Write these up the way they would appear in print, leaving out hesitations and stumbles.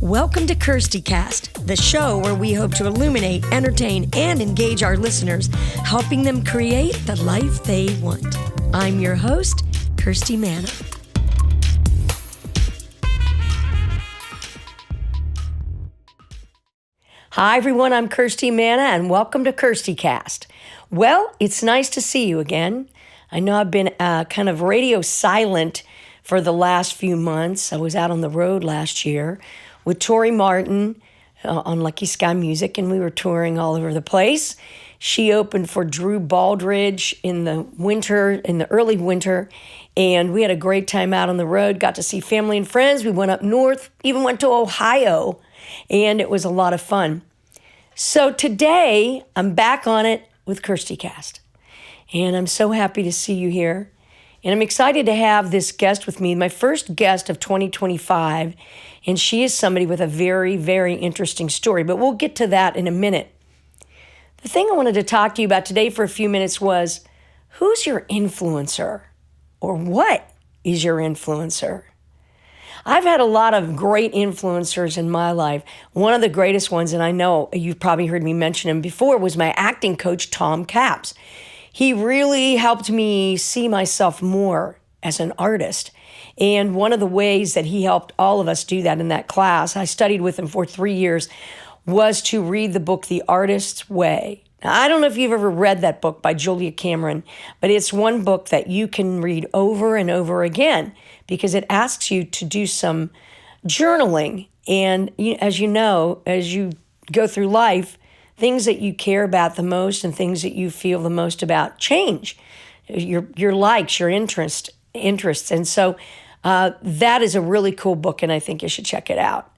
Welcome to KirstyCast, the show where we hope to illuminate, entertain, and engage our listeners, helping them create the life they want. I'm your host, Kirsty Manna. Hi, everyone. I'm Kirsty Manna, and welcome to KirstyCast. Well, it's nice to see you again. I know I've been kind of radio silent for the last few months. I was out on the road last year with Tori Martin on Lucky Sky Music, and we were touring all over the place. She opened for Drew Baldridge in the early winter, and we had a great time out on the road, got to see family and friends. We went up north, even went to Ohio, and it was a lot of fun. So today, I'm back on it with KirstyCast, and I'm so happy to see you here. And I'm excited to have this guest with me, my first guest of 2025, and she is somebody with a very, very interesting story, but we'll get to that in a minute. The thing I wanted to talk to you about today for a few minutes was, who's your influencer? Or what is your influencer? I've had a lot of great influencers in my life. One of the greatest ones, and I know you've probably heard me mention him before, was my acting coach, Tom Capps. He really helped me see myself more as an artist. And one of the ways that he helped all of us do that in that class, I studied with him for 3 years, was to read the book, The Artist's Way. Now, I don't know if you've ever read that book by Julia Cameron, but it's one book that you can read over and over again because it asks you to do some journaling. And as you know, as you go through life, things that you care about the most and things that you feel the most about change. Your likes, your interests. And so that is a really cool book, and I think you should check it out.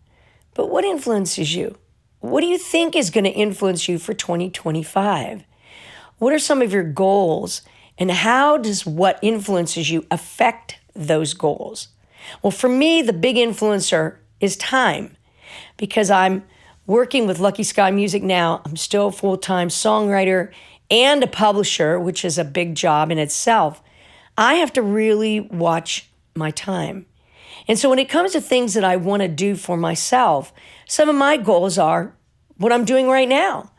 But what influences you? What do you think is going to influence you for 2025? What are some of your goals, and how does what influences you affect those goals? Well, for me, the big influencer is time, because I'm working with Lucky Sky Music now. I'm still a full-time songwriter and a publisher, which is a big job in itself. I have to really watch my time. And so when it comes to things that I want to do for myself, some of my goals are what I'm doing right now,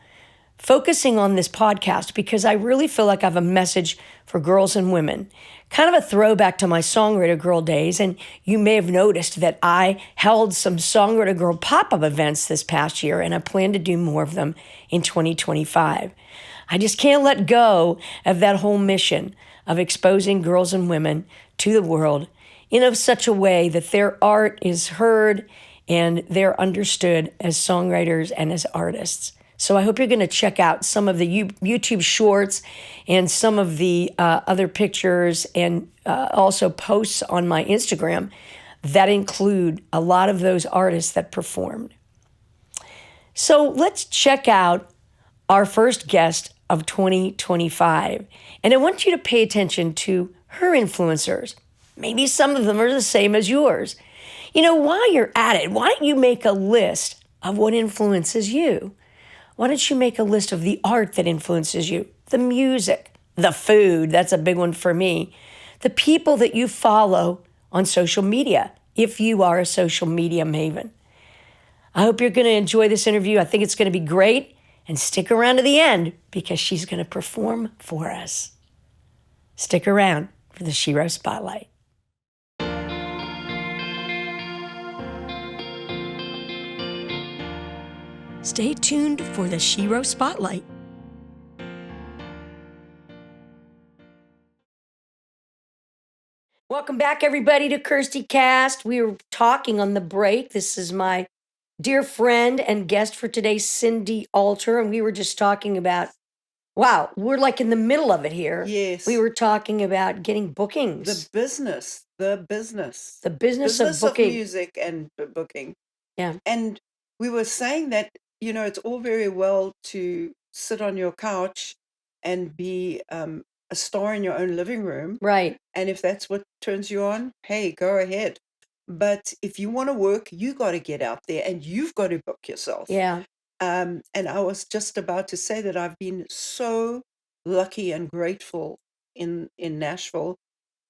focusing on this podcast because I really feel like I have a message for girls and women, kind of a throwback to my Songwriter Girl days. And you may have noticed that I held some Songwriter Girl pop-up events this past year, and I plan to do more of them in 2025. I just can't let go of that whole mission of exposing girls and women to the world in such a way that their art is heard and they're understood as songwriters and as artists. So I hope you're going to check out some of the YouTube shorts and some of the other pictures and also posts on my Instagram that include a lot of those artists that performed. So let's check out our first guest of 2025. And I want you to pay attention to her influencers. Maybe some of them are the same as yours. While you're at it, why don't you make a list of what influences you? Why don't you make a list of the art that influences you? The music, the food, that's a big one for me. The people that you follow on social media, if you are a social media maven. I hope you're going to enjoy this interview. I think it's going to be great. And stick around to the end because she's going to perform for us. Stick around for the Shiro Spotlight. Stay tuned for the Shiro Spotlight. Welcome back, everybody, to KirstyCast. We were talking on the break. This is my dear friend and guest for today, Cindy Alter, and we were just talking about, wow, we're like in the middle of it here. Yes. We were talking about getting bookings. The business The business of of booking. music and booking. Yeah. And we were saying that, it's all very well to sit on your couch and be a star in your own living room. Right. And if that's what turns you on, hey, go ahead. But if you want to work, you got to get out there and you've got to book yourself. Yeah. And I was just about to say that I've been so lucky and grateful in Nashville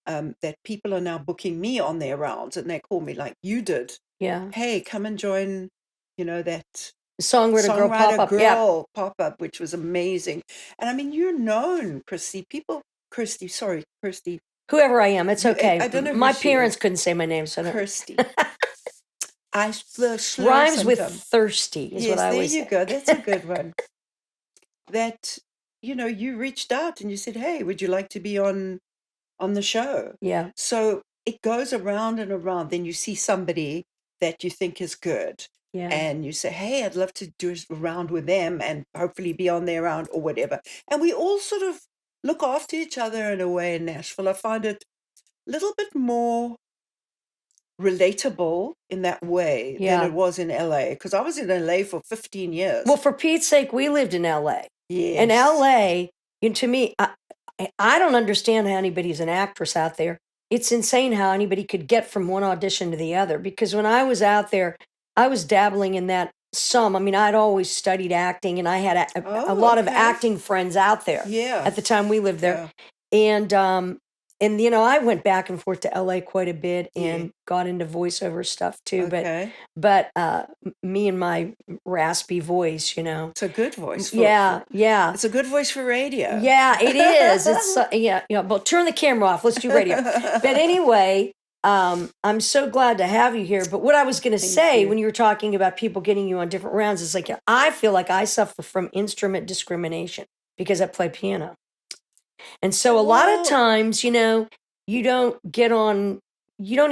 that people are now booking me on their rounds, and they call me like you did. Yeah. Hey, come and join, that Songwriter Girl Songwriter pop-up. Yeah. Girl pop-up, which was amazing. And I mean, you're known, Kirsty. Whoever I am, it's I okay. don't know who My she parents is. couldn't say my name, so no. Kirsty. I slur Rhymes with symptom. thirsty is what Yes, I there always you say. go. That's a good one. That, you reached out and you said, "Hey, would you like to be on the show?" Yeah. So it goes around and around. Then you see somebody that you think is good, Yeah. and you say, "Hey, I'd love to do a round with them and hopefully be on their round or whatever." And we all sort of look after each other in a way in Nashville. I find it a little bit more relatable in that way than Yeah. it was in LA, because I was in LA for 15 years. Well, for Pete's sake, we lived in LA. In Yes. LA, to me, I don't understand how anybody's an actress out there. It's insane how anybody could get from one audition to the other. Because when I was out there, I was dabbling in that some. I mean, I'd always studied acting, and I had a Oh, lot of okay. acting friends out there Yeah. at the time we lived there. And I went back and forth to LA quite a bit and got into voiceover stuff too. Okay. But me and my raspy voice, It's a good voice. yeah. It's a good voice for radio. Yeah, it is. It's but turn the camera off. Let's do radio. But anyway, I'm so glad to have you here. But what I was going to say you. when you were talking about people getting you on different rounds is like, I feel like I suffer from instrument discrimination because I play piano. And so a lot of times, you don't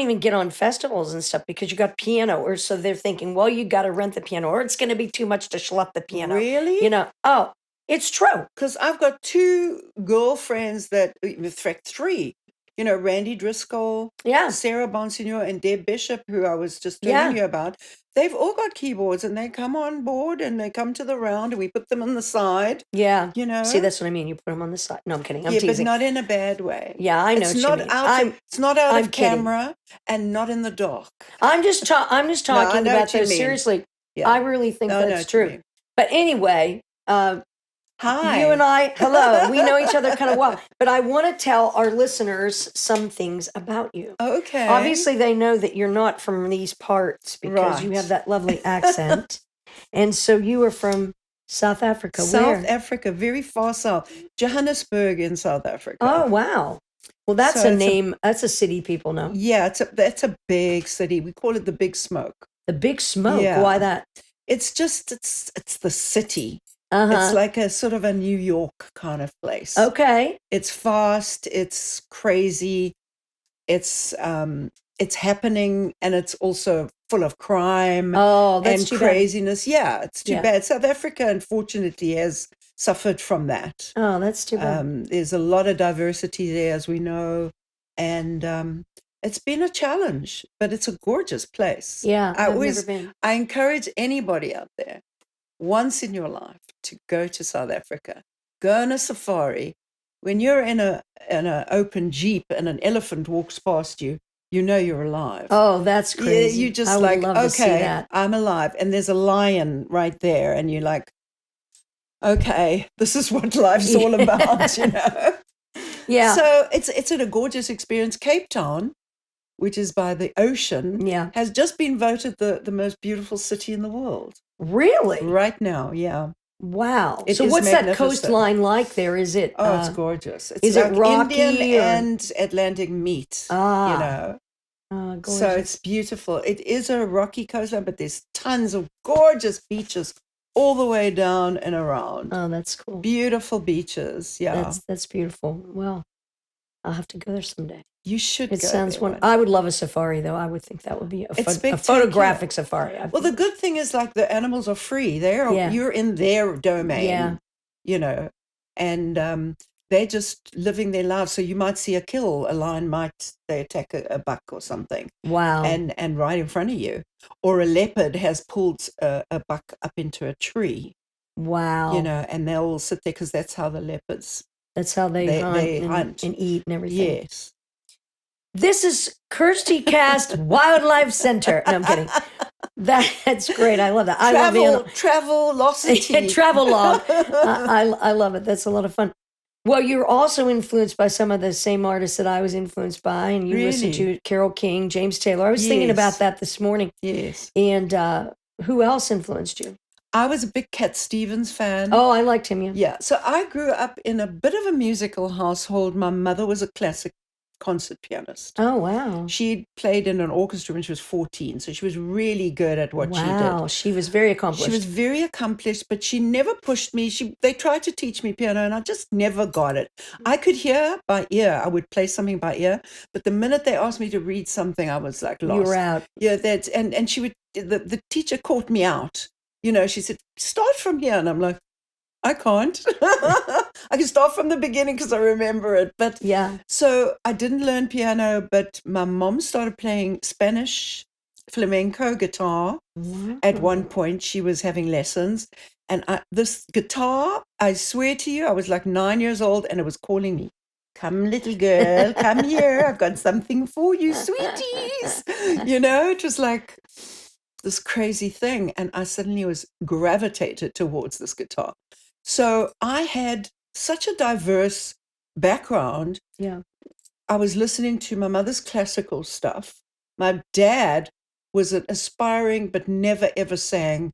even get on festivals and stuff because you got piano, or so they're thinking, well, you got to rent the piano, or it's going to be too much to schlep the piano. Really? Oh, it's true. Because I've got 2 girlfriends in fact 3, Randy Driscoll, Yeah. Sarah Bonsignor, and Deb Bishop, who I was just telling you about. They've all got keyboards, and they come on board and they come to the round, and we put them on the side. Yeah. See, that's what I mean. You put them on the side. No, I'm kidding. I'm teasing. But not in a bad way. Yeah, I know It's what not you mean. it's not out I'm of kidding. camera and not in the dark. I'm just talking know about what you those. mean. Seriously, Yeah. I really think I know that's what you true. mean. But anyway, Hi. you and I, hello. We know each other kind of well. But I want to tell our listeners some things about you. Okay. Obviously, they know that you're not from these parts because you Right. have that lovely accent. And so you are from South Africa. South Where? Africa, very far south. Johannesburg in South Africa. Oh, wow. Well, that's So a it's a- name. That's a city people know. Yeah, that's a big city. We call it the Big Smoke. The Big Smoke. Yeah. Why that? It's the city. Uh-huh. It's like a sort of a New York kind of place. Okay. It's fast, it's crazy, it's happening, and it's also full of crime Oh, that's and too bad. craziness. Yeah, it's too Yeah. bad. South Africa, unfortunately, has suffered from that. Oh, that's too bad. There's a lot of diversity there, as we know, and it's been a challenge, but it's a gorgeous place. Yeah, I I've always never been. I encourage anybody out there, once in your life, to go to South Africa. Go on a safari. When you're in an open jeep and an elephant walks past you, you know you're alive. Oh, that's Yeah, crazy. you just I would like, love to see okay, that. I'm alive. And there's a lion right there, and you're like, okay, this is what life's all about, Yeah. So it's a gorgeous experience. Cape Town, which is by the ocean, Yeah. has just been voted the most beautiful city in the world Really? right now. Yeah. Wow. It So is what's that magnificent. coastline like there? Is it? Oh, it's gorgeous. It's is it like rocky Indian or- and Atlantic meet, Ah. Gorgeous. So it's beautiful. It is a rocky coastline, but there's tons of gorgeous beaches all the way down and around. Oh, that's cool. Beautiful beaches. Yeah. That's beautiful. Well, I'll have to go there someday. You should It go sounds there wonderful. I would love a safari, though. I would think that would be a It's photographic spectacular. safari. I Well, the think. good thing is, like, the animals are free. Yeah. You're in their domain, Yeah. and they're just living their lives. So you might see a kill. A lion they attack a buck or something, Wow. and right in front of you, or a leopard has pulled a buck up into a tree, Wow. and they'll all sit there because that's how the leopards. That's how they they hunt, hunt. and eat and everything. Yes. This is Kirsty Cast Wildlife Center. No, I'm kidding. That's great. I love that. I love animals. Travelocity. Travel log. I love it. That's a lot of fun. Well, you're also influenced by some of the same artists that I was influenced by, and you listen Really? to Carole King, James Taylor. I was thinking about Yes. that this morning. Yes. And who else influenced you? I was a big Cat Stevens fan. Oh, I liked him, yeah. Yeah. So I grew up in a bit of a musical household. My mother was a classic concert pianist. Oh, wow. She played in an orchestra when she was 14, so she was really good at what she did. Wow, she was very accomplished. She was very accomplished, but she never pushed me. They tried to teach me piano, and I just never got it. I could hear by ear. I would play something by ear, but the minute they asked me to read something, I was like lost. You were out. Yeah, and she would. The teacher caught me out. She said, "Start from here," and I'm like, I can't. I can start from the beginning because I remember it. But Yeah. so I didn't learn piano, but my mom started playing Spanish flamenco guitar. At one point, she was having lessons. And this guitar, I swear to you, I was like 9 years old and it was calling me. Come, little girl, come here. I've got something for you, sweeties. It was like this crazy thing. And I suddenly was gravitated towards this guitar. So I had such a diverse background. Yeah. I was listening to my mother's classical stuff. My dad was an aspiring but never ever sang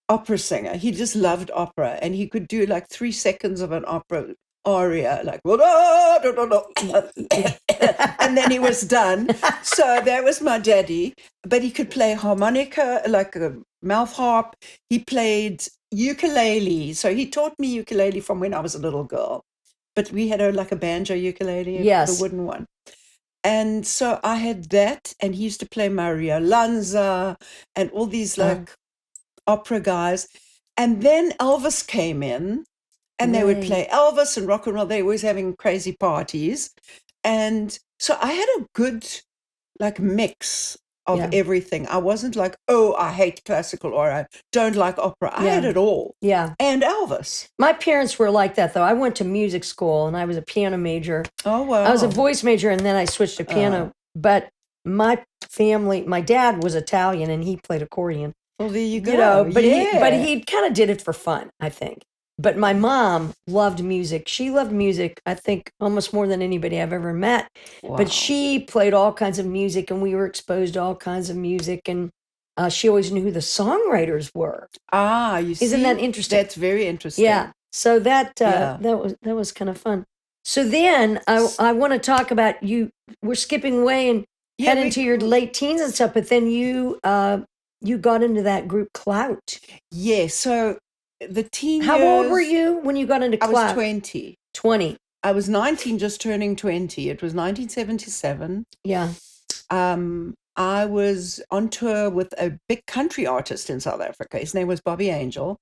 opera singer. He just loved opera, and he could do like 3 seconds of an opera aria, like and then he was done. So that was my daddy. But he could play harmonica, like a mouth harp. He played ukulele. So he taught me ukulele from when I was a little girl. But we had like a banjo ukulele, Yes. the wooden one. And so I had that, and he used to play Maria Lanza and all these like opera guys. And then Elvis came in, and they would play Elvis and rock and roll. They were always having crazy parties. And so I had a good like mix of everything. I wasn't like, oh, I hate classical or I don't like opera. I had it all. Yeah. And Elvis. My parents were like that, though. I went to music school, and I was a piano major. Oh, wow. I was a voice major, and then I switched to piano. But my family, my dad was Italian, and he played accordion. Well, there you go. But he kind of did it for fun, I think. But my mom loved music. She loved music, I think, almost more than anybody I've ever met. Wow. But she played all kinds of music, and we were exposed to all kinds of music. And she always knew who the songwriters were. You see? Isn't that interesting? That's very interesting. Yeah. So that was kind of fun. So then I want to talk about you. We're skipping away and head into your late teens and stuff. But then you got into that group Clout. Yeah. So the teen How years, old were you when you got into Clout? I was 20. 20. I was 19, just turning 20. It was 1977. Yeah. I was on tour with a big country artist in South Africa. His name was Bobby Angel.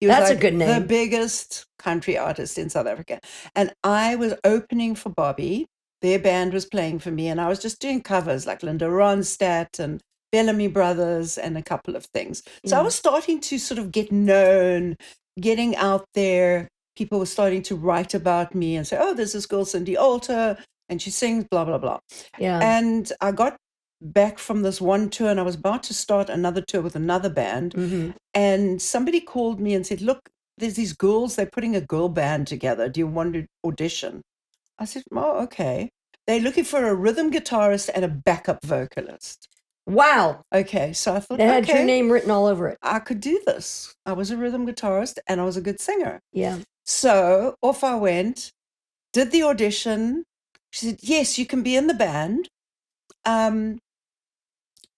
He was That's a good name. the biggest country artist in South Africa. And I was opening for Bobby. Their band was playing for me, and I was just doing covers like Linda Ronstadt and Bellamy Brothers and a couple of things. So I was starting to sort of get known, getting out there. People were starting to write about me and say, oh, there's this girl, Cindy Alter, and she sings, blah, blah, blah. Yeah. And I got back from this one tour, and I was about to start another tour with another band. Mm-hmm. And somebody called me and said, look, there's these girls, they're putting a girl band together. Do you want to audition? I said, oh, okay. They're looking for a rhythm guitarist and a backup vocalist. Wow. Okay, so I thought, They had your name written all over it. I could do this. I was a rhythm guitarist and I was a good singer. Yeah. So off I went, did the audition. She said, yes, you can be in the band.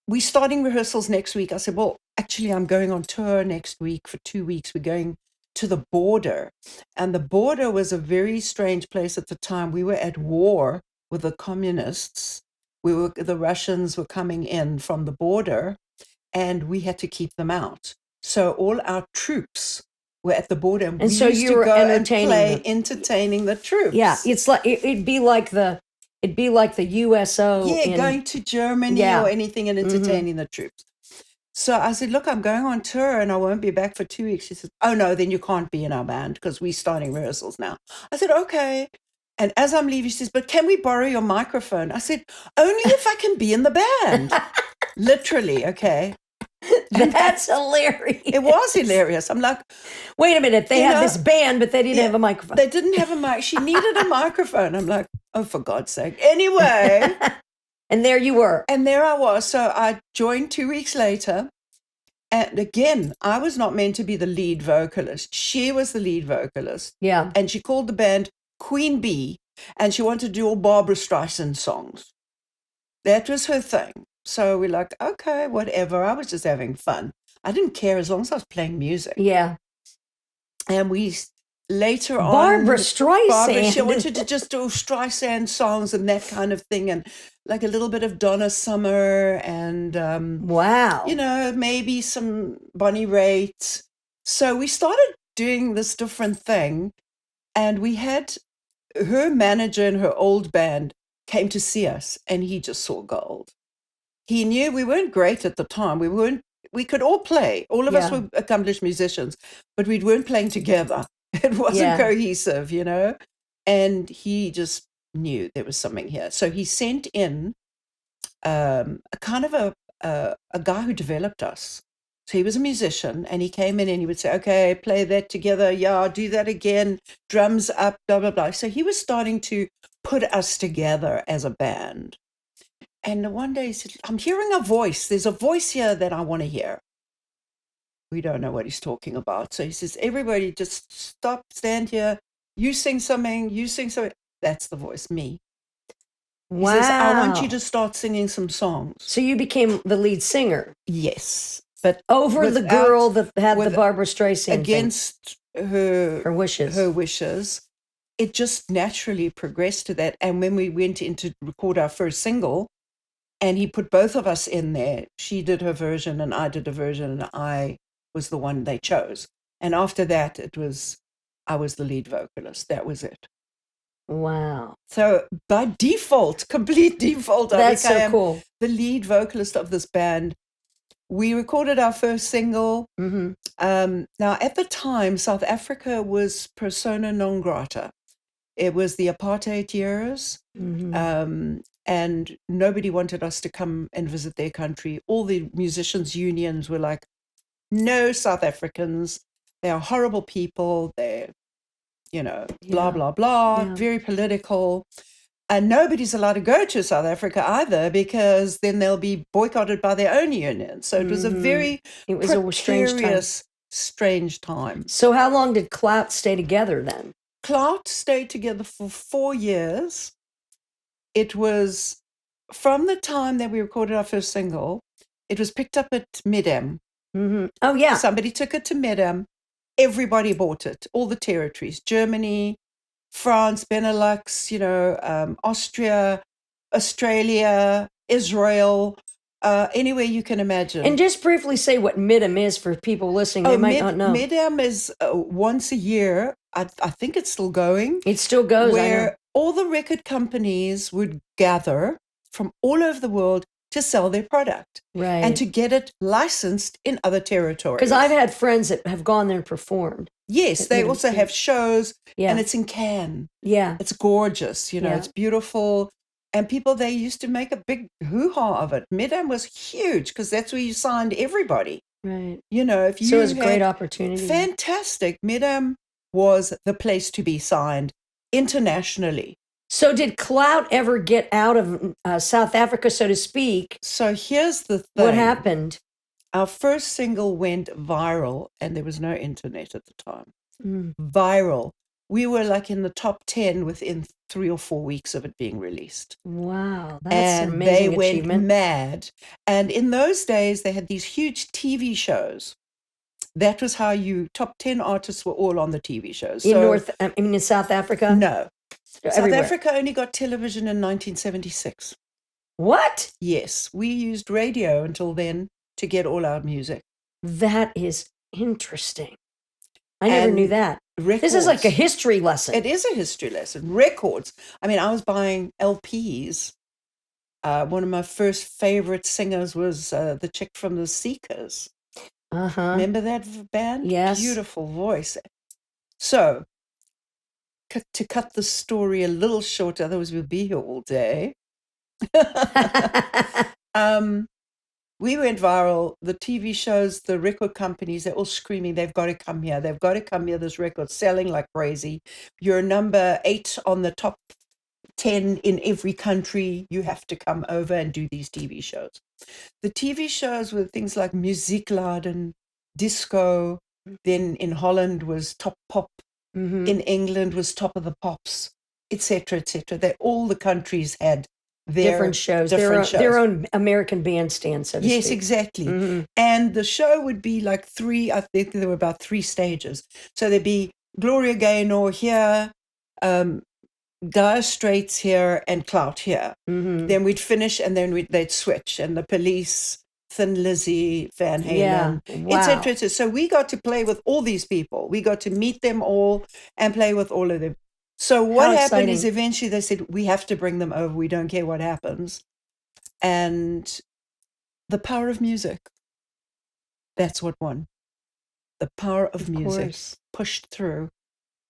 We're starting rehearsals next week. I said, well, actually, I'm going on tour next week for 2 weeks. We're going to the border. And the border was a very strange place at the time. We were at war with the communists. The Russians were coming in from the border, and we had to keep them out. So all our troops were at the border, and we so used you to were go and entertaining play, them. entertaining the troops. Yeah, it's like it'd be like the USO. Going to Germany or anything and entertaining the troops. So I said, look, I'm going on tour and I won't be back for 2 weeks. She said, oh no, then you can't be in our band because we're starting rehearsals now. I said, okay. And as I'm leaving, she says, but can we borrow your microphone? I said, only if I can be in the band. Literally, okay. That's hilarious. It was hilarious. I'm like, Wait a minute. They You had know, this band, but they didn't have a microphone. they didn't have a mic. She needed a microphone. I'm like, oh, for God's sake. Anyway, And there you were. and there I was. So I joined 2 weeks later. And again, I was not meant to be the lead vocalist. She was the lead vocalist. Yeah. And she called the band Queen Bee, and she wanted to do all Barbara Streisand songs. That was her thing. So we're like, okay, whatever. I was just having fun. I didn't care as long as I was playing music. Yeah. And we later Barbara on, Streisand. she wanted to just do Streisand songs and that kind of thing, and like a little bit of Donna Summer and Wow. maybe some Bonnie Raitt. So we started doing this different thing, and we had her manager in her old band came to see us, and he just saw gold. He knew we weren't great at the time. We could all play. All of us Yeah. were accomplished musicians, but we weren't playing together. It wasn't Yeah. cohesive, and he just knew there was something here. So he sent in a kind of a guy who developed us. So he was a musician, and he came in and he would say, okay, play that together. Yeah, do that again. Drums up, blah, blah, blah. So he was starting to put us together as a band. And one day he said, I'm hearing a voice. There's a voice here that I want to hear. We don't know what he's talking about. So he says, everybody just stop, stand here. You sing something, you sing something. That's the voice, me. He says, I want you to start singing some songs. So you became the lead singer. Yes. But over the girl that had the Barbara Streisand against her wishes. It just naturally progressed to that. And when we went in to record our first single, and he put both of us in there, she did her version and I did a version, and I was the one they chose. And after that, I was the lead vocalist. That was it. Wow. So by default, complete default, that's so cool. The lead vocalist of this band. We recorded our first single. Mm-hmm. Now, at the time, South Africa was persona non grata. It was the apartheid years, and nobody wanted us to come and visit their country. All the musicians' unions were like, no South Africans. They are horrible people. They're, blah, blah, blah, very political. And nobody's allowed to go to South Africa either, because then they'll be boycotted by their own union. So it was a very strange time. So how long did Clout stay together then? Clout stayed together for 4 years. It was from the time that we recorded our first single, it was picked up at Mid-Am. Mm-hmm. Oh, yeah. Somebody took it to Mid-Am. Everybody bought it, all the territories, Germany, France, Benelux, Austria, Australia, Israel, anywhere you can imagine. And just briefly say what Mid-Am is for people listening. They might not know. Mid-Am is once a year. I think it's still going. It still goes, where all the record companies would gather from all over the world to sell their product. Right. And to get it licensed in other territories. Because I've had friends that have gone there and performed. Yes, they also have shows, yeah. and it's in Cannes. Yeah. It's gorgeous, it's beautiful. And they used to make a big hoo-ha of it. Mid-Am was huge, because that's where you signed everybody. Right. If you so it was a great opportunity. Fantastic. Mid-Am was the place to be signed internationally. So did Clout ever get out of South Africa, so to speak? So here's the thing. What happened? Our first single went viral, and there was no internet at the time. Viral. We were like in the top 10 within 3 or 4 weeks of it being released. Wow, that's an amazing achievement. They went mad. And in those days, they had these huge TV shows. That was how top 10 artists were all on the TV shows. In South Africa? No. Everywhere. South Africa only got television in 1976. What? Yes. We used radio until then to get all our music. That is interesting. I never knew that. Records. This is like a history lesson. It is a history lesson. Records. I mean, I was buying LPs. One of my first favorite singers was the chick from the Seekers. Uh-huh. Remember that band? Yes. Beautiful voice. So, to cut the story a little short, otherwise we'll be here all day. We went viral. The TV shows, the record companies, they're all screaming, they've got to come here. They've got to come here. This record's selling like crazy. You're number 8 on the top 10 in every country. You have to come over and do these TV shows. The TV shows were things like Musikladen, disco. Then in Holland was Top Pop. In England was Top of the Pops, etc., etc. They all the countries had their Different shows, different their own American bandstand, so to Yes, speak. exactly. And the show would be like 3, I think there were about 3 stages. So there'd be Gloria Gaynor here, Dire Straits here, and Clout here. Then we'd finish, and then they'd switch, and the Police, Thin Lizzy, Van Halen, etc. So we got to play with all these people. We got to meet them all and play with all of them. So what happened is eventually they said, we have to bring them over. We don't care what happens. And the power of music, that's what won. The power of music pushed through,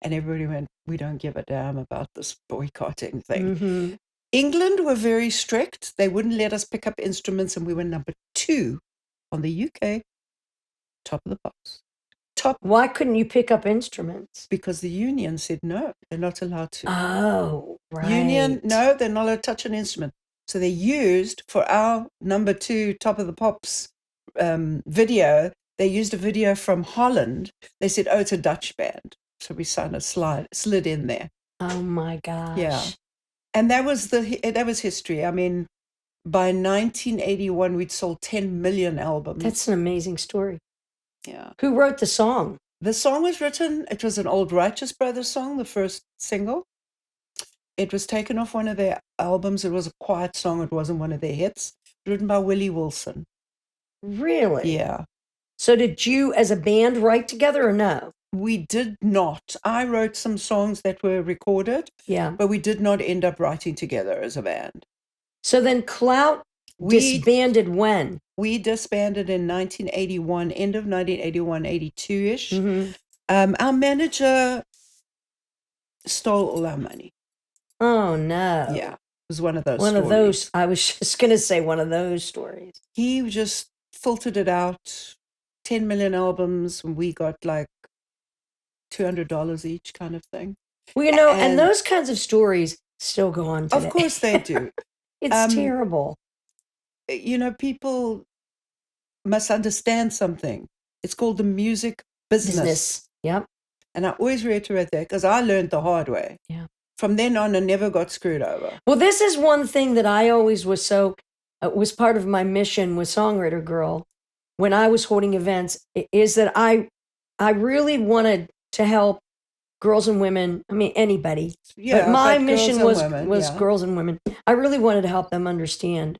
and everybody went, we don't give a damn about this boycotting thing. England were very strict. They wouldn't let us pick up instruments, and we were number 2 on the UK, Top of the Pops. Why couldn't you pick up instruments? Because the union said no, they're not allowed to. Oh, right. Union, no, they're not allowed to touch an instrument. So they used, for our number 2 Top of the Pops video, they used a video from Holland. They said, oh, it's a Dutch band. So we slid in there. Oh my gosh. Yeah. And that was history. I mean, by 1981, we'd sold 10 million albums. That's an amazing story. Yeah. Who wrote the song? The song was written, it was an old Righteous Brothers song, the first single. It was taken off one of their albums. It was a quiet song. It wasn't one of their hits. Written by Willie Wilson. Really? Yeah. So did you as a band write together or no? We did not. I wrote some songs that were recorded. Yeah. But we did not end up writing together as a band. So then Clout disbanded when? We disbanded in 1981, end of 1981, 82-ish. Our manager stole all our money. Oh, no. Yeah, it was one of those stories. I was just going to say one of those stories. He just filtered it out, 10 million albums, and we got like $200 each kind of thing. Well, you know, and those kinds of stories still go on today. Of course they do. It's terrible. You know, people must understand something. It's called the music business. Yep. And I always reiterate that because I learned the hard way. Yeah. From then on, I never got screwed over. Well, this is one thing that I always was was part of my mission with Songwriter Girl when I was holding events, is that I really wanted to help girls and women. I mean, anybody. Yeah, but my mission was women, girls and women. I really wanted to help them understand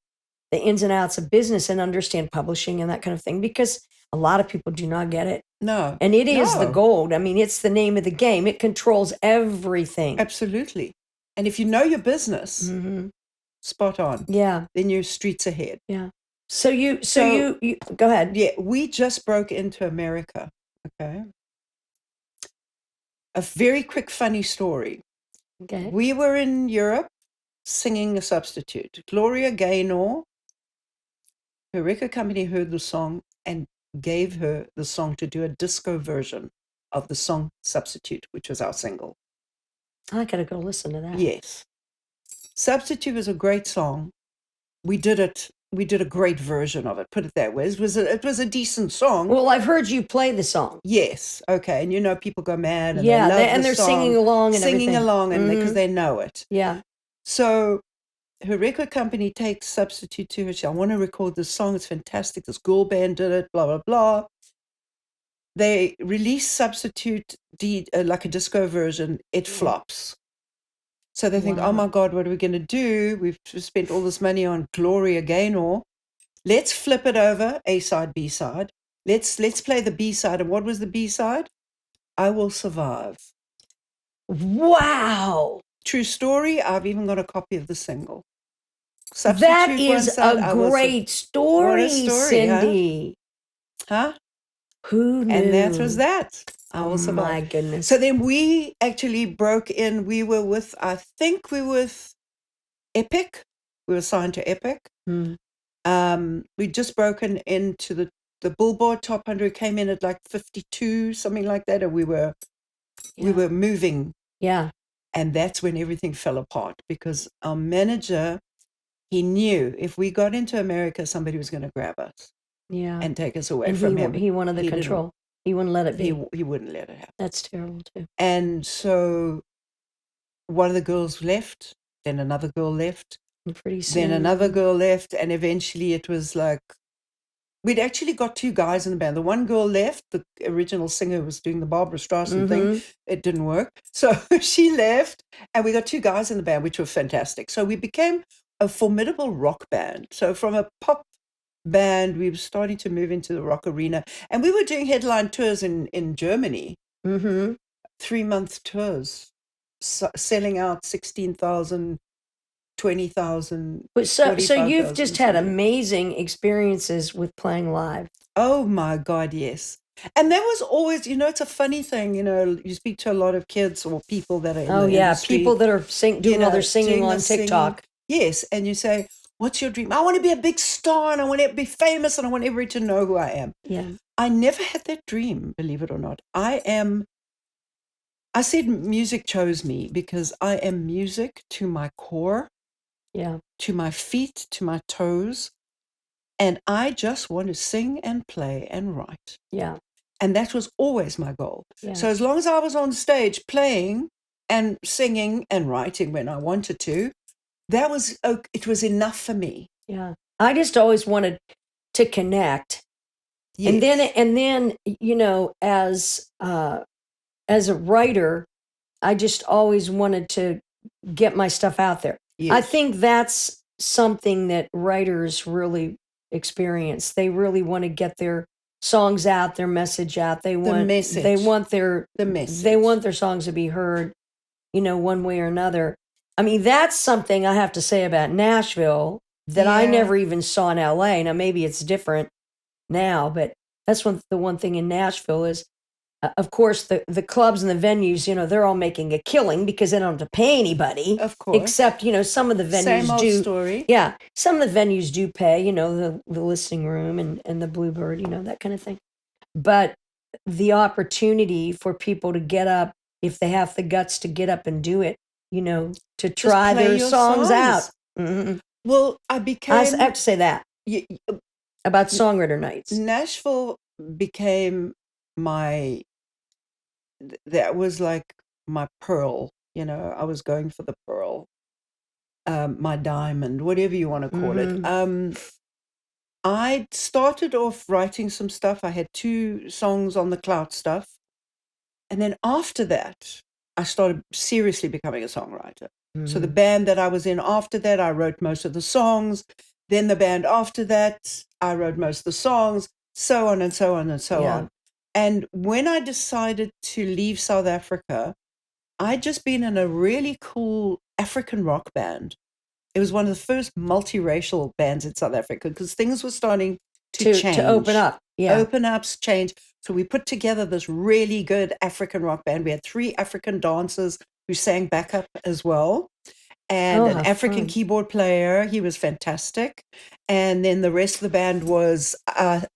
the ins and outs of business and understand publishing and that kind of thing, because a lot of people do not get it. No. And it is the gold. I mean, it's the name of the game. It controls everything. Absolutely. And if you know your business, spot on. Yeah. Then your streets ahead. Yeah. So you go ahead. Yeah, we just broke into America. Okay. A very quick, funny story. Okay. We were in Europe singing a substitute. Gloria Gaynor, her record company heard the song and gave her the song to do a disco version of the song Substitute, which was our single. I gotta go listen to that. Yes. Substitute was a great song. We did a great version of it, put it that way. It was a decent song. Well, I've heard you play the song. Yes. Okay. And you know, people go mad and yeah, they love they're song, singing along and singing everything. along, and because they know it. Yeah. So her record company takes Substitute to her. She said, I want to record this song. It's fantastic. This girl band did it, blah, blah, blah. They release Substitute like a disco version. It flops. So they think, oh my God, what are we going to do? We've spent all this money on Gloria Gaynor. Let's flip it over, A-side, B-side. Let's play the B-side. And what was the B-side? I Will Survive. Wow. True story. I've even got a copy of the single. Substitute that is a great story, Cindy. Huh? Who knew? And that was that. I will survive. My goodness. So then we actually broke in. We were with Epic. We were signed to Epic. We'd just broken into the Billboard Top 100, came in at like 52, something like that, and we were moving, Yeah. and that's when everything fell apart because our manager, he knew if we got into America, somebody was going to grab us Yeah. and take us away And from him. he wanted the He didn't- control. He wouldn't let it be. He wouldn't let it happen. That's terrible too. And so one of the girls left, then another girl left, And pretty soon. then another girl left, and eventually it was like we'd actually got two guys in the band. The one girl left, the original singer was doing the Barbara Streisand thing. It didn't work. So she left, and we got two guys in the band, which were fantastic. So we became a formidable rock band. So from a pop band, we were starting to move into the rock arena. And we were doing headline tours in Germany, 3-month tours, selling out 16,000, 20,000. So you've 45,000, just had something. amazing experiences with playing live. Oh my God, yes. And that was always, it's a funny thing, you speak to a lot of kids or people that are in the industry, people that are doing all their singing doing on the singing. TikTok. Yes, and you say, what's your dream? I want to be a big star and I want to be famous and I want everybody to know who I am. Yeah. I never had that dream, believe it or not. I said music chose me because I am music to my core, to my feet, to my toes. And I just want to sing and play and write. Yeah. And that was always my goal. Yeah. So as long as I was on stage playing and singing and writing when I wanted to, it was enough for me. Yeah. I just always wanted to connect. Yes. And then, as a writer, I just always wanted to get my stuff out there. Yes. I think that's something that writers really experience. They really want to get their songs out, their message out. They want their message. They want their songs to be heard, one way or another. I mean, that's something I have to say about Nashville that I never even saw in LA. Now maybe it's different now, but that's the one thing in Nashville is, of course, the clubs and the venues, they're all making a killing because they don't have to pay anybody. Of course. Except, some of the venues Same old story. Yeah. Some of the venues do pay, the listening room and the Bluebird, that kind of thing. But the opportunity for people to get up, if they have the guts to get up and do it, to try their songs out. Mm-hmm. Well, I have to say that about songwriter nights. Nashville became that was like my pearl, I was going for the pearl, my diamond, whatever you want to call it. I started off writing some stuff. I had 2 songs on the Clout stuff. And then after that, I started seriously becoming a songwriter. So the band that I was in after that, I wrote most of the songs. Then the band after that, I wrote most of the songs, so on and so on and so on. And when I decided to leave South Africa, I'd just been in a really cool African rock band. It was one of the first multiracial bands in South Africa because things were starting to change. To open up. Yeah. Open ups, change. So we put together this really good African rock band. We had 3 African dancers who sang backup as well. And an African keyboard player. He was fantastic. And then the rest of the band was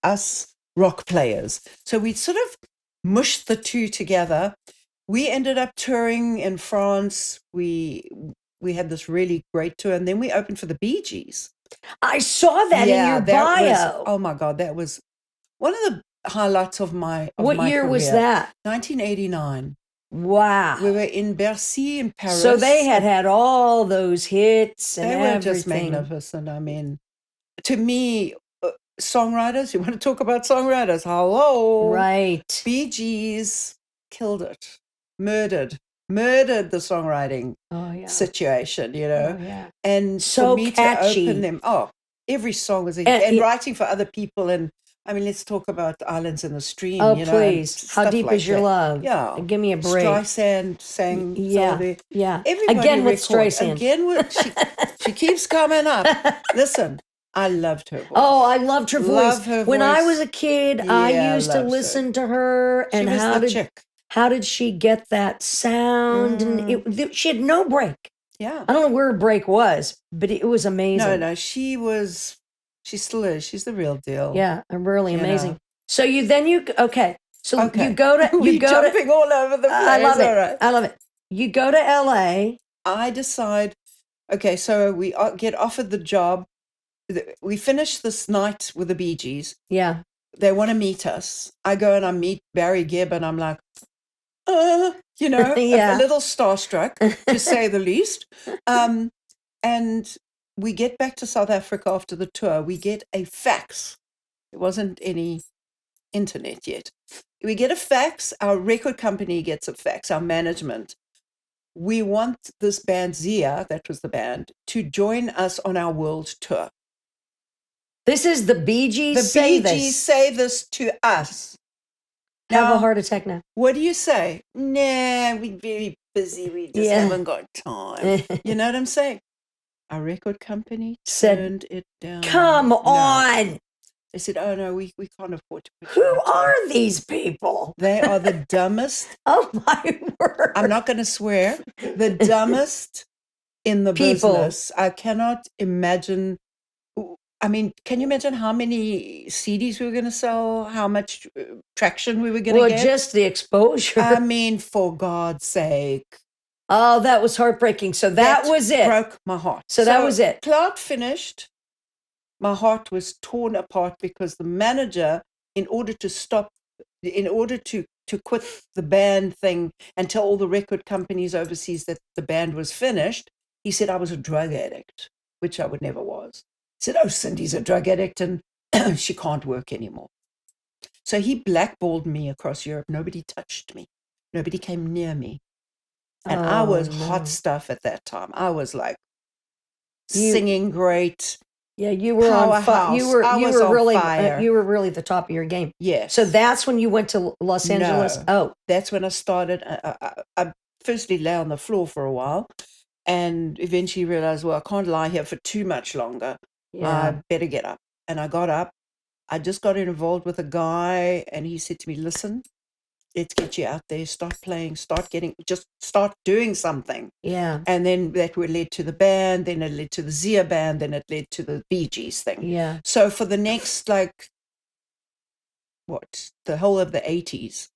us rock players. So we sort of mushed the 2 together. We ended up touring in France. We had this really great tour, and then we opened for the Bee Gees. I saw that in your bio. Oh my God, that was one of the highlights of my What year career. was that? 1989. Wow. We were in Bercy in Paris. So they had all those hits and everything. They were just magnificent. I mean, to me, songwriters, you want to talk about songwriters? Hello. Right. Bee Gees killed it. Murdered the songwriting situation, Oh, yeah. And so for me catchy. to open them, every song was and writing for other people. And I mean, let's talk about Islands in the Stream. Oh, please. How Deep Is Your Love? Yeah. Give me a break. Streisand sang. Yeah. Everybody Again with Streisand. Again she keeps coming up. Listen, I loved her voice. Oh, I loved her voice. Love her when voice. I was a kid, I used to listen to her. And she was the chick. How did she get that sound? And she had no break. Yeah. I don't know where her break was, but it was amazing. No, she was She still is. She's the real deal. Yeah, really You amazing. know. So okay. So Okay. you go to We're jumping all over the place. I love it. All right. I love it. You go to LA. I decide, okay, so we get offered the job. We finish this night with the Bee Gees. Yeah. They want to meet us. I go and I meet Barry Gibb, and I'm like, you know, Yeah. a little starstruck, to say the least. And we get back to South Africa after the tour. We get a fax. There wasn't any internet yet. We get a fax. Our record company gets a fax, our management. We want this band, Zia, that was the band, to join us on our world tour. This is the Bee Gees The say Bee Gees this. say this to us. Have Now, a heart attack now. What do you say? Nah, we're very busy. We just haven't got time. You know what I'm saying? Our record company Said, turned it down. Come No. on. They said, oh, no, we can't afford to put Who you on tour." are these people? They are the dumbest. Oh, my word. I'm not going to swear. The dumbest in the People. business. I cannot imagine. I mean, can you imagine how many CDs we were going to sell? How much traction we were going to get? Well, just the exposure. I mean, for God's sake. Oh, that was heartbreaking. So that was it. Broke my heart. So that was it. Cloud finished. My heart was torn apart because the manager, in order to quit the band thing and tell all the record companies overseas that the band was finished, he said I was a drug addict, which I would never was. He said, oh, Cindy's a drug addict and she can't work anymore. So he blackballed me across Europe. Nobody touched me. Nobody came near me. And I was hot stuff at that time. I was like singing great. Yeah, you were on fire. You were really the top of your game. Yes. So that's when you went to Los Angeles. No, oh, that's when I started. I firstly lay on the floor for a while, and eventually realized, well, I can't lie here for too much longer. yeah. I better get up. And I got up. I just got involved with a guy, and he said to me, "Listen, let's get you out there. Start playing. Just start doing something." Yeah. And then that led to the band. Then it led to the Zia band. Then it led to the Bee Gees thing. Yeah. So for the next the whole of the 80s,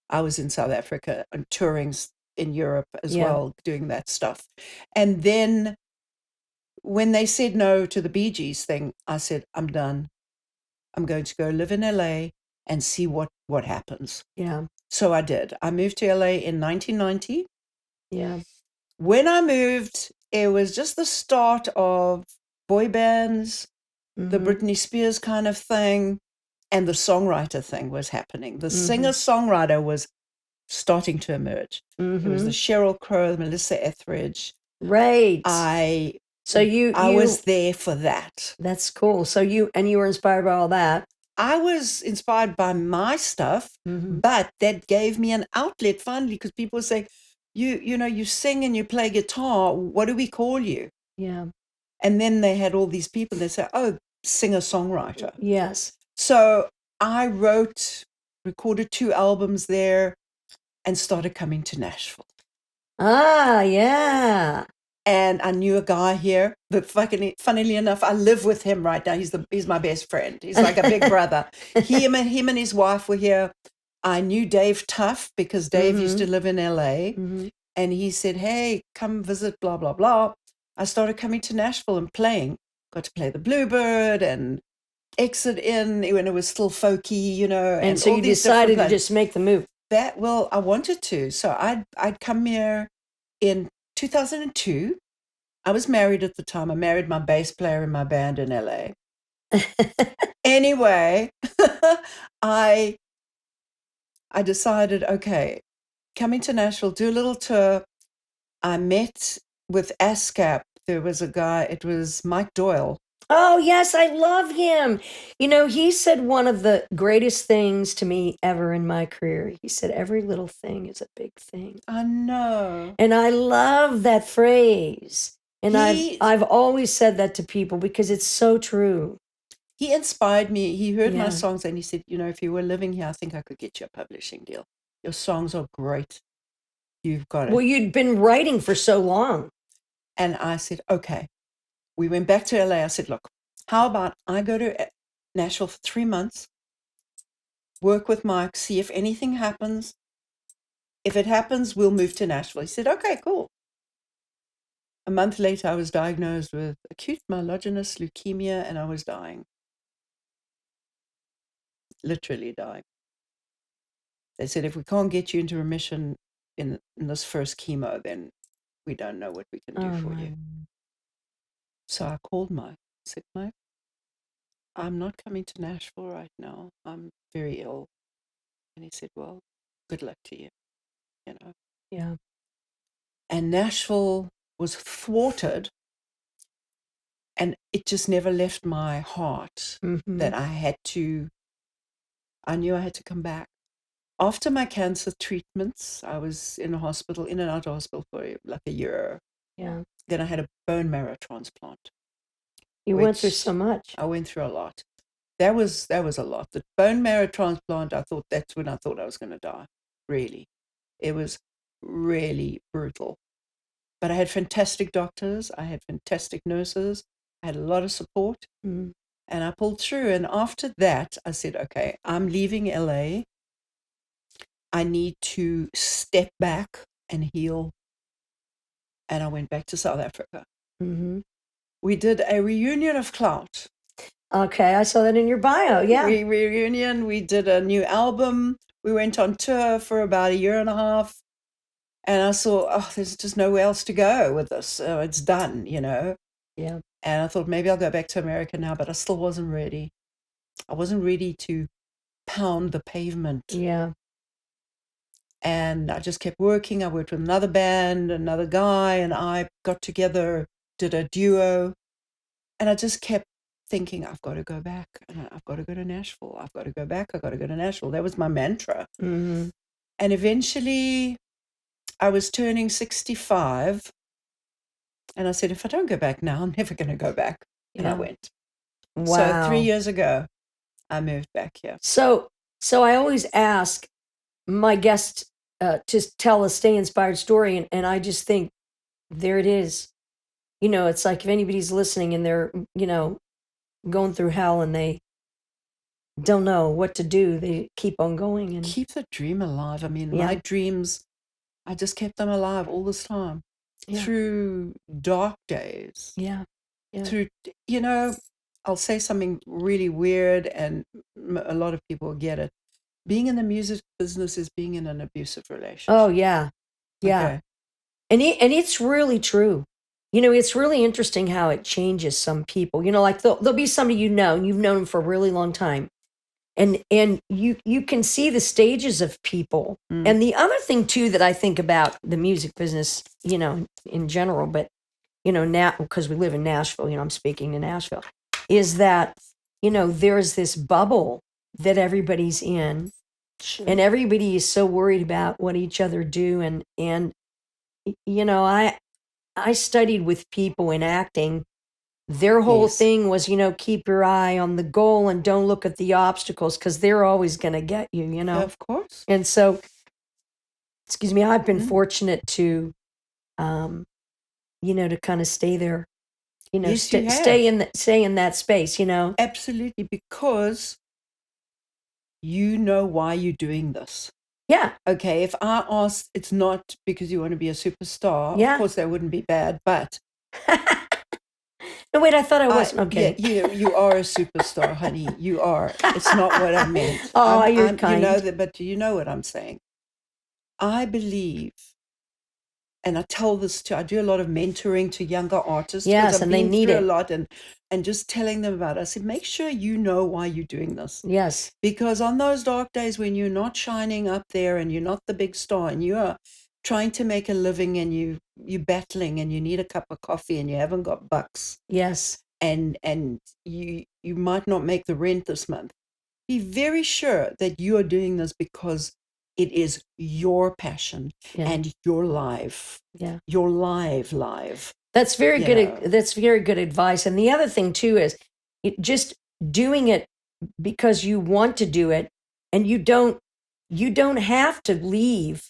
I was in South Africa and touring in Europe as well, doing that stuff. And then when they said no to the Bee Gees thing, I said, I'm done. I'm going to go live in LA and see what happens. Yeah. So I did. I moved to LA in 1990. Yeah. When I moved, it was just the start of boy bands, the Britney Spears kind of thing, and the songwriter thing was happening. The singer-songwriter was starting to emerge. It was the Sheryl Crow, Melissa Etheridge. Right. I I was there for that. That's cool. So you were inspired by all that. I was inspired by my stuff, but that gave me an outlet finally, because people say, you sing and you play guitar. What do we call you? Yeah. And then they had all these people. They say, oh, singer-songwriter. Yes. So I recorded 2 albums there and started coming to Nashville. Ah, yeah. And I knew a guy here, but funnily enough, I live with him right now. He's my best friend. He's like a big brother. Him and his wife were here. I knew Dave Tuff because Dave used to live in LA. And he said, hey, come visit, blah, blah, blah. I started coming to Nashville and playing. Got to play the Bluebird and Exit In when it was still folky, And so you decided to just make the move. I wanted to. So I'd come here in 2002. I was married at the time. I married my bass player in my band in LA. Anyway, I decided, okay, coming to Nashville, do a little tour. I met with ASCAP. There was a guy, it was Mike Doyle. Oh, yes, I love him. He said one of the greatest things to me ever in my career. He said, every little thing is a big thing. I know. And I love that phrase. And I've always said that to people because it's so true. He inspired me. He heard my songs and he said, if you were living here, I think I could get you a publishing deal. Your songs are great. You've got it. Well, you'd been writing for so long. And I said, okay. We went back to LA. I said, look, How about I go to Nashville for 3 months, work with Mike, see if anything happens. If it happens, we'll move to Nashville. He said, okay, cool. A month later, I was diagnosed with acute myelogenous leukemia and I was dying. Literally dying. They said, if we can't get you into remission in this first chemo, then we don't know what we can do for you. So I called Mike. I said, Mike, I'm not coming to Nashville right now. I'm very ill. And he said, well, good luck to you, you know. Yeah. And Nashville was thwarted, and it just never left my heart that I knew I had to come back. After my cancer treatments, I was in a hospital, in and out of hospital for like a year. Yeah. Then I had a bone marrow transplant. You went through so much. I went through a lot. That was a lot. The bone marrow transplant, that's when I thought I was going to die. Really. It was really brutal. But I had fantastic doctors. I had fantastic nurses. I had a lot of support. Mm-hmm. And I pulled through. And after that, I said, okay, I'm leaving LA. I need to step back and heal. And I went back to South Africa. Mm-hmm. We did a reunion of Clout. Okay, I saw that in your bio. Yeah. Reunion. We did a new album. We went on tour for about a year and a half. And I saw, there's just nowhere else to go with this. It's done, you know. Yeah. And I thought maybe I'll go back to America now, but I still wasn't ready. I wasn't ready to pound the pavement. Yeah. And I just kept working. I worked with another band, another guy, and I got together, did a duo. And I just kept thinking, I've got to go back. And I've got to go to Nashville. I've got to go back. I've got to go to Nashville. That was my mantra. Mm-hmm. And eventually I was turning 65. And I said, if I don't go back now, I'm never going to go back. And I went. Wow. So 3 years ago, I moved back here. So I always ask my guests to tell a Stay Inspired story. And I just think, there it is. You know, it's like if anybody's listening and they're, you know, going through hell and they don't know what to do, they keep on going. And keep the dream alive. I mean, my dreams, I just kept them alive all this time. Through dark days. Yeah. Through, you know, I'll say something really weird and a lot of people get it. Being in the music business is being in an abusive relationship. Oh, yeah. Yeah. Okay. And it's really true. You know, it's really interesting how it changes some people. You know, like there'll be somebody you know, and you've known them for a really long time. And you can see the stages of people. And the other thing too that I think about the music business, you know, in general, but you know, now because we live in Nashville, you know, I'm speaking to Nashville, is that, you know, there's this bubble that everybody's in. Sure. And everybody is so worried about what each other do. And you know, I studied with people in acting. Their whole thing was, you know, keep your eye on the goal and don't look at the obstacles because they're always going to get you, you know. Of course. And so, excuse me, I've been fortunate to, you know, to kind of stay there, you know, stay in that space, you know. Absolutely, because you know why you're doing this. Yeah. Okay, if I asked, it's not because you want to be a superstar. Yeah. Of course, that wouldn't be bad, but no, wait, I thought I wasn't. Okay. Yeah, you are a superstar, honey. You are. It's not what I meant. Oh, you're kind. You know that, but you know what I'm saying. I believe, and I do a lot of mentoring to younger artists. Yes, and they need it a lot, and just telling them about it. I said, make sure you know why you're doing this. Yes. Because on those dark days when you're not shining up there and you're not the big star and you are trying to make a living and you're battling and you need a cup of coffee and you haven't got bucks. Yes. And you might not make the rent this month. Be very sure that you are doing this because it is your passion and your life. Yeah. Your live. That's very good. That's very good advice. And the other thing too is just doing it because you want to do it, and you don't have to leave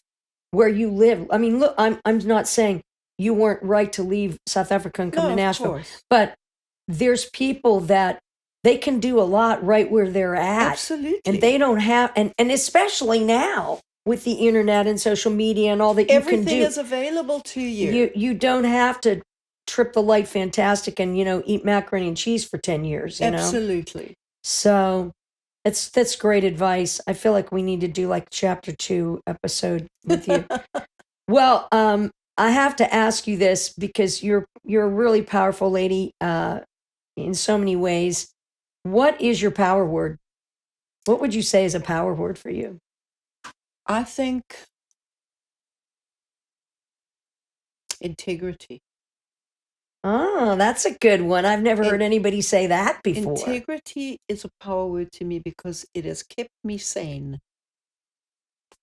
where you live. I mean, look, I'm not saying you weren't right to leave South Africa and come to Nashville, but there's people that they can do a lot right where they're at. Absolutely. And they don't have, and especially now with the internet and social media and all that you Everything can do. is available to you. You don't have to trip the light fantastic and, eat macaroni and cheese for 10 years, Absolutely. So that's great advice. I feel like we need to do like chapter 2 episode with you. Well, I have to ask you this because you're a really powerful lady in so many ways. What is your power word? What would you say is a power word for you? I think integrity. Oh, that's a good one. I've never heard anybody say that before. Integrity is a power word to me because it has kept me sane.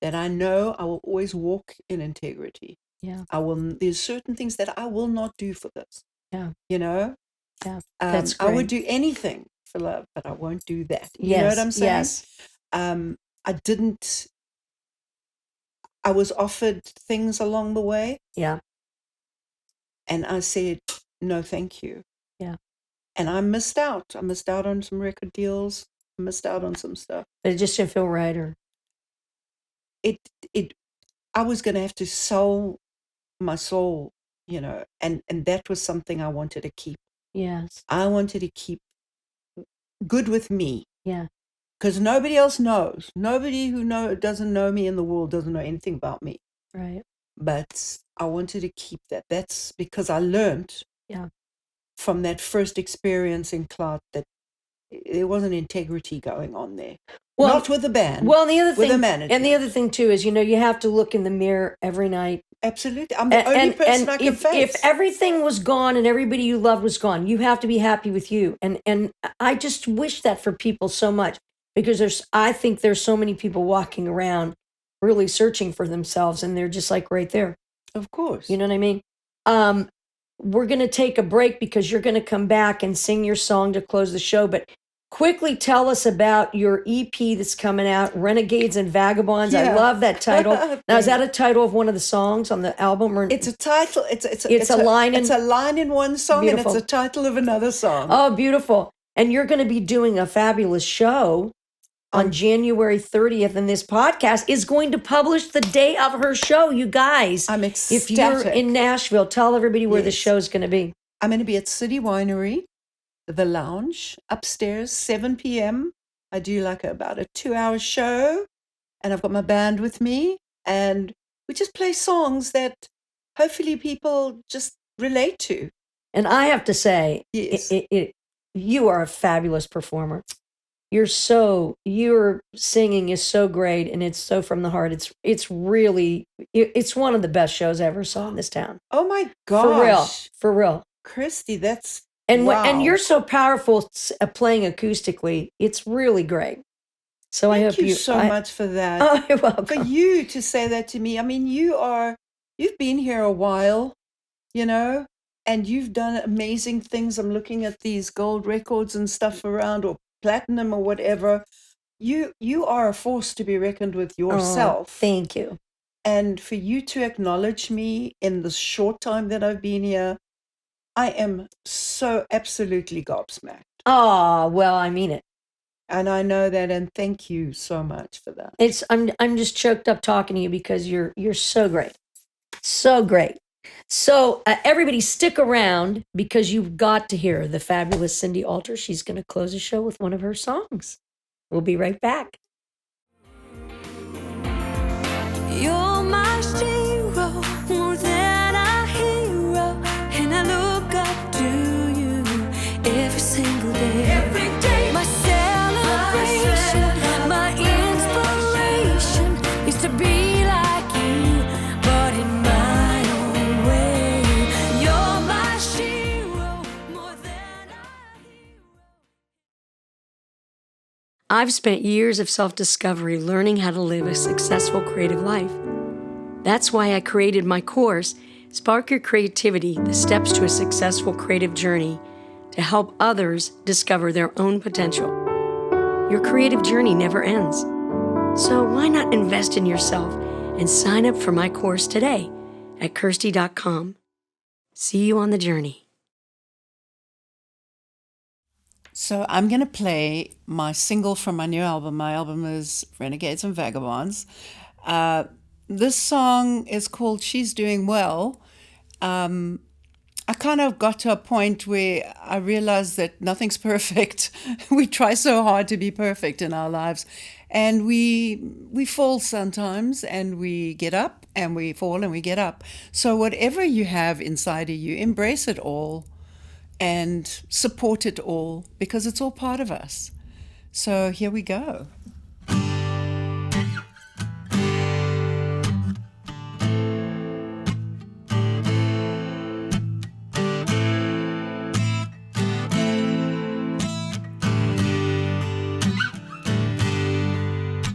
That I know I will always walk in integrity. Yeah. There's certain things that I will not do for this. Yeah. Yeah. That's great. I would do anything for love, but I won't do that. Yes. You know what I'm saying? Yes. I was offered things along the way. Yeah. And I said, no, thank you. Yeah. And I missed out. I missed out on some record deals. I missed out on some stuff. But it just didn't feel right, or I was going to have to sell my soul, and that was something I wanted to keep. yes. I wanted to keep good with me. Yeah. Because nobody else knows. Nobody who doesn't know me in the world doesn't know anything about me. Right. But I wanted to keep that. That's because I learned from that first experience in Clark that there wasn't integrity going on there. Well, not with the band. Well, the other thing, with the manager. And the other thing too is, you have to look in the mirror every night. Absolutely. I'm the only person I can face. If everything was gone and everybody you loved was gone, you have to be happy with you. And I just wish that for people so much, because I think there's so many people walking around really searching for themselves, and they're just like right there. Of course. You know what I mean? We're going to take a break because you're going to come back and sing your song to close the show. But quickly tell us about your EP that's coming out, Renegades and Vagabonds. I love that title. Now, is that a title of one of the songs on the album? Or it's a title. It's a line. It's a line in one song, beautiful. And it's a title of another song. Oh, beautiful! And you're going to be doing a fabulous show on January 30th, and this podcast is going to publish the day of her show, you guys. I'm ecstatic. If you're in Nashville, tell everybody where the show's going to be. I'm going to be at City Winery, the lounge, upstairs, 7 p.m. I do like about a 2-hour show, and I've got my band with me, and we just play songs that hopefully people just relate to. And I have to say, yes. You are a fabulous performer. Your singing is so great, and it's so from the heart. It's really, it's one of the best shows I ever saw in this town. Oh my gosh. For real. Christy, that's wow. And you're so powerful playing acoustically. It's really great. So Thank I hope you so much for that. Oh, you're welcome. For you to say that to me. I mean, you've been here a while, and you've done amazing things. I'm looking at these gold records and stuff around, or platinum or whatever. You are a force to be reckoned with yourself. Oh, thank you. And for you to acknowledge me in the short time that I've been here, I am so absolutely gobsmacked. Oh, well, I mean it. And I know that, and thank you so much for that. I'm just choked up talking to you because you're so great. So great. So everybody stick around, because you've got to hear the fabulous Cindy Alter. She's going to close the show with one of her songs. We'll be right back. You're my hero, more than a hero, and I look up to you every single day. Every day, my celebration, my inspiration is to be like you, but in my own way. You're my hero, more than a hero. I've spent years of self-discovery learning how to live a successful creative life. That's why I created my course, Spark Your Creativity, the Steps to a Successful Creative Journey, to help others discover their own potential. Your creative journey never ends. So why not invest in yourself and sign up for my course today at Kirsty.com. See you on the journey. So I'm going to play my single from my new album. My album is Renegades and Vagabonds. This song is called She's Doing Well. I kind of got to a point where I realized that nothing's perfect. We try so hard to be perfect in our lives. And we fall sometimes, and we get up, and we fall, and we get up. So whatever you have inside of you, embrace it all and support it all, because it's all part of us. So here we go.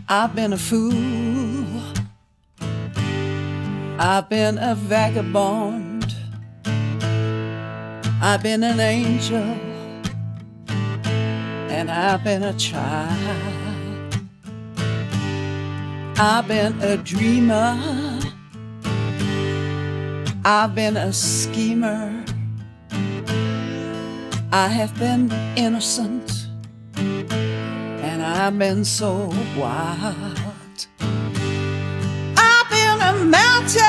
I've been a fool, I've been a vagabond, I've been an angel, and I've been a child. I've been a dreamer, I've been a schemer, I have been innocent, and I've been so wild. I've been a mountain,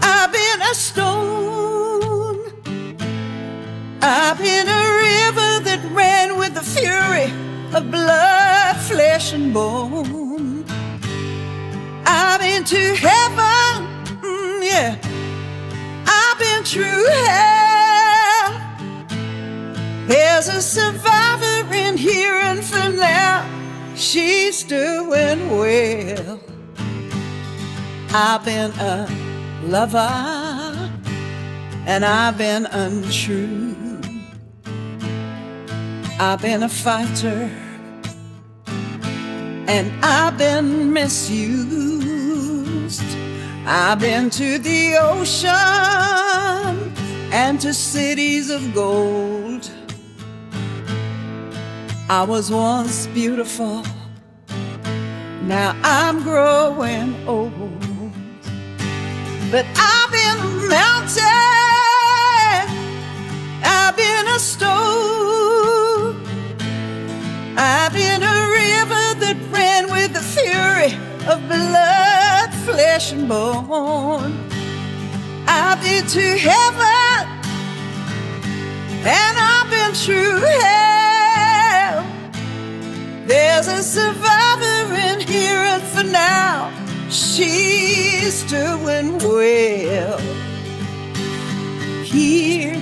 I've been a stone, I've been a river that ran with the fury of blood, flesh, and bone. I've been to heaven, yeah, I've been through hell. There's a survivor in here, and for now, she's doing well. I've been a lover, and I've been untrue. I've been a fighter, and I've been misused. I've been to the ocean and to cities of gold. I was once beautiful, now I'm growing old. But I've been a mountain, I've been a stone, I've been a river that ran with the fury of blood, flesh, and bone. I've been to heaven, and I've been through hell. There's a survivor in here, and for now, she's doing well. Here,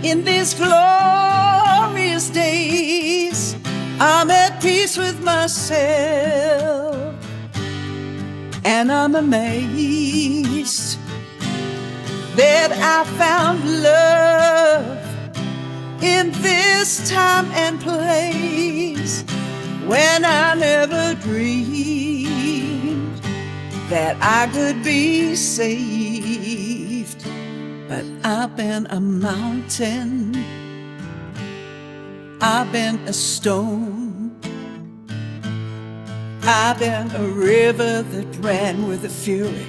in these glorious days, I'm at peace with myself, and I'm amazed that I found love in this time and place, when I never dreamed that I could be saved. But I've been a mountain, I've been a stone, I've been a river that ran with the fury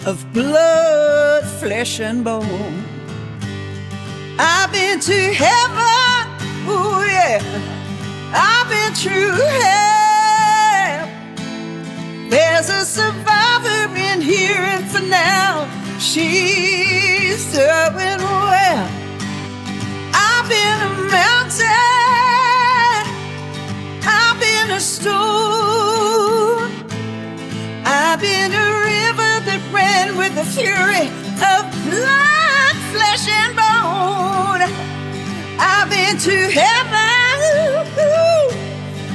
of blood, flesh, and bone. I've been to heaven, ooh yeah, I've been through hell. There's a survivor in here, and for now, she's doing well. I've been a mountain, I've been a stone, I've been a river that ran with the fury of blood, flesh, and bone. I've been to heaven,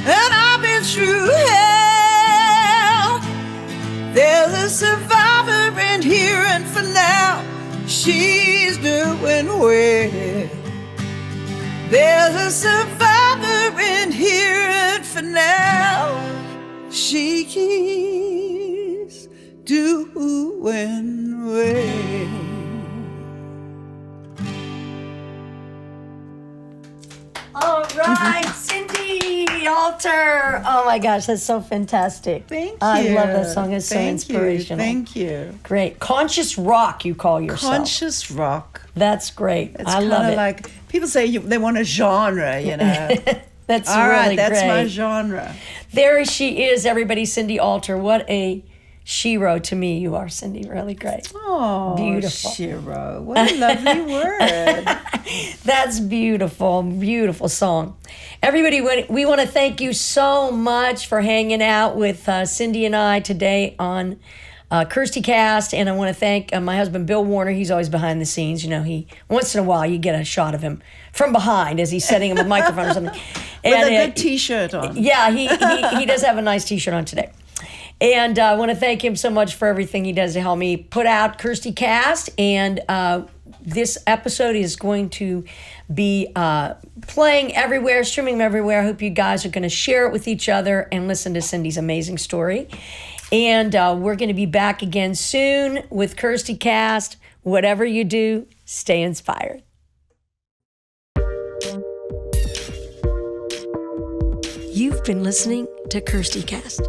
and I've been through hell. There's a survivor in here, and for now, she's doing well. There's a survivor in here, and for now, she's doing well. All right, Cindy, all Alter. Oh my gosh, that's so fantastic. Thank you. I love that song. It's so Thank inspirational. You. Thank you. Great. Conscious rock, you call yourself. Conscious rock. That's great. It's I love it. like people say they want a genre, you know. That's All really right, that's great. my genre. There she is, everybody. Cindy Alter. What a shero to me you are, Cindy. Really great. Oh, Beautiful. Shiro. What a lovely word. That's beautiful. Beautiful song. Everybody, we want to thank you so much for hanging out with Cindy and I today on Kirsty Cast. And I want to thank my husband, Bill Warner. He's always behind the scenes. You know, he once in a while you get a shot of him from behind as he's setting up a microphone or something. With a good T-shirt on. Yeah, he does have a nice T-shirt on today. And I want to thank him so much for everything he does to help me put out Kirsty Cast. And this episode is going to be playing everywhere, streaming everywhere. I hope you guys are going to share it with each other and listen to Cindy's amazing story. And we're going to be back again soon with Kirsty Cast. Whatever you do, stay inspired. You've been listening to Kirsty Cast.